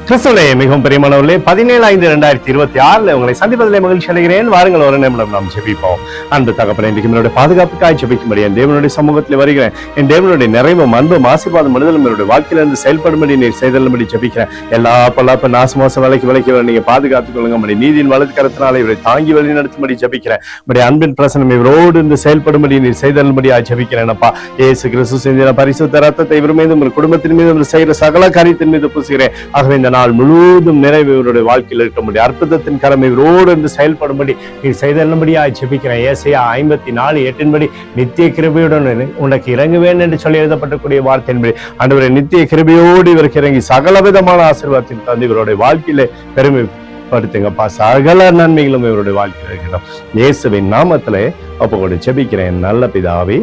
கிறிஸ்துவிலே மிகவும் பிரியமானவர்களே, 17/5/2026 உங்களை சந்திப்பதிலே மகிழ்ச்சி அடைகிறேன். வாருங்கள், ஒரு நிமிடம் நாம் ஜெபிப்போம். அன்பு தகப்பனே, இன்றைக்கு என்னுடைய பாதுகாப்புக்காய் ஜெபிக்கும்படி என் தேவனுடைய சமூகத்தில் வருகிறேன். என் தேவனுடைய நிறைவும் அன்பும் ஆசீர்வாதம் விடுதலும் என்னுடைய வாழ்க்கையிலிருந்து செயல்படும்படி நீர் செய்தலும்படி ஜெபிக்கிறேன். எல்லா பொல்லாப்பு நாசமோசம் விலைக்கு நீங்க பாதுகாத்துக் கொள்ளுங்க. நீதியின் வலது கரத்தினால இவரை தாங்கி வழி நடத்தும்படி ஜெபிக்கிறேன். அன்பின் பிரசனம் இவரோடு இருந்து செயல்படும்படி நீர் செய்தலும்படி ஜெபிக்கிறேன். அப்பா, இயேசு கிறிஸ்து செஞ்ச பரிசுத்த ரத்தத்தை இவர் மீதும் உங்கள் குடும்பத்தின் மீதும் செய்கிற சகல காரியத்தின் மீது பூசுகிறேன். ஆகவே இந்த நாள் முழுவதும் நிறைவு இவருடைய வாழ்க்கையில் இருக்க முடியும். அற்புதத்தின் கரம் இவரோடு இருந்து செயல்படும்படி நீர் செய்தபடியாய் ஜெபிக்கிறேன். ஏசாயா 54:8 நித்திய கிருபையுடன் உனக்கு இறங்குவேன் என்று சொல்லி எழுதப்படக்கூடிய வார்த்தையின்படி ஆண்டவரே, நித்திய கிருபையோடு இவருக்கு இறங்கி சகல விதமான ஆசீர்வாதத்தின் தந்து இவருடைய வாழ்க்கையில பெருமைப்படுத்துங்கப்பா. சகல நன்மைகளும் இவருடைய வாழ்க்கையில் இருக்கட்டும். இயேசுவின் நாமத்திலே ஒப்புக்கொண்டு ஜெபிக்கிறேன் நல்ல பிதாவே,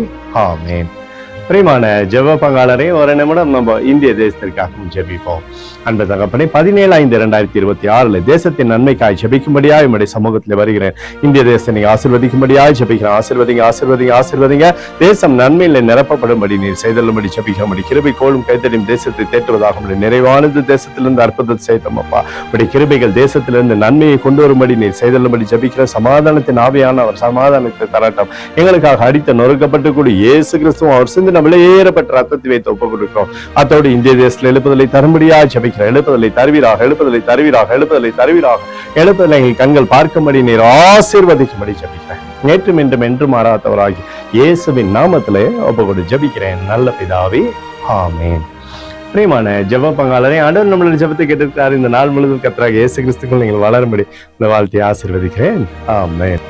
ஆமென். பிரியமான ஜெப பங்காளரே, ஒரு நிமிடம் நம்ம இந்திய தேசத்திற்காக ஜெபிப்போம். அன்பு தகப்பனே, 17/5/2026 தேசத்தின் நன்மைக்காய் ஜெபிக்கும்படியாய் உம்முடைய சமூகத்தில் வருகிறேன். இந்திய தேசத்தை நீங்க ஆசீர்வதிக்கும்படியாய் ஜெபிக்கிறேன். ஆசீர்வதிங்க. தேசம் நன்மையில நிரப்பப்படும்படி நீர் செய்தலும்படி ஜெபிக்கும்படி கிருபை கோளும் கைத்தடியும் தேசத்தை தேற்றுவதாக நிறைவானது தேசத்திலிருந்து அற்புதத்தை செய்தோமப்பா. உடைய கிருபைகள் தேசத்திலிருந்து நன்மையை கொண்டு வரும்படி நீர் செய்தலும்படி ஜெபிக்கிற சமாதானத்தின் ஆவியான அவர் சமாதானத்தை தரட்டும். எங்களுக்காக அடித்த நொறுக்கப்பட்டு கூடிய இயேசு கிறிஸ்துவும் அவர் சிந்தின விலையேறப்பட்ட ரத்தத்தை வைத்து ஒப்புக் கொடுக்கிறோம். அத்தோடு இந்திய தேசத்தில் எழுப்புதலை தரும்படியாக ஜெபிக்கிறேன். எழுப்புதலை தருவீராக. எழுப்புதலை எங்கள் கண்கள் பார்க்கும்படி நீர் ஆசீர்வதிக்கும்படி ஜெபிக்கிறேன். நேற்றும் இன்றும் என்று மாறாதவராகி இயேசுவின் நாமத்திலே ஒப்புக்கொண்டு ஜெபிக்கிறேன் நல்ல பிதாவே, ஆமென். பிரியமான ஜெப பங்காளரே, ஆண்டவர் நம்மளுடைய ஜெபத்தை கேட்டிருக்கிறார். இந்த நாள் முழுவதும் கர்த்தராகிய இயேசு கிறிஸ்துக்குள் நீங்கள் வளரும்படி இந்த வாழ்த்தை ஆசீர்வதிக்கிறேன். ஆமென்.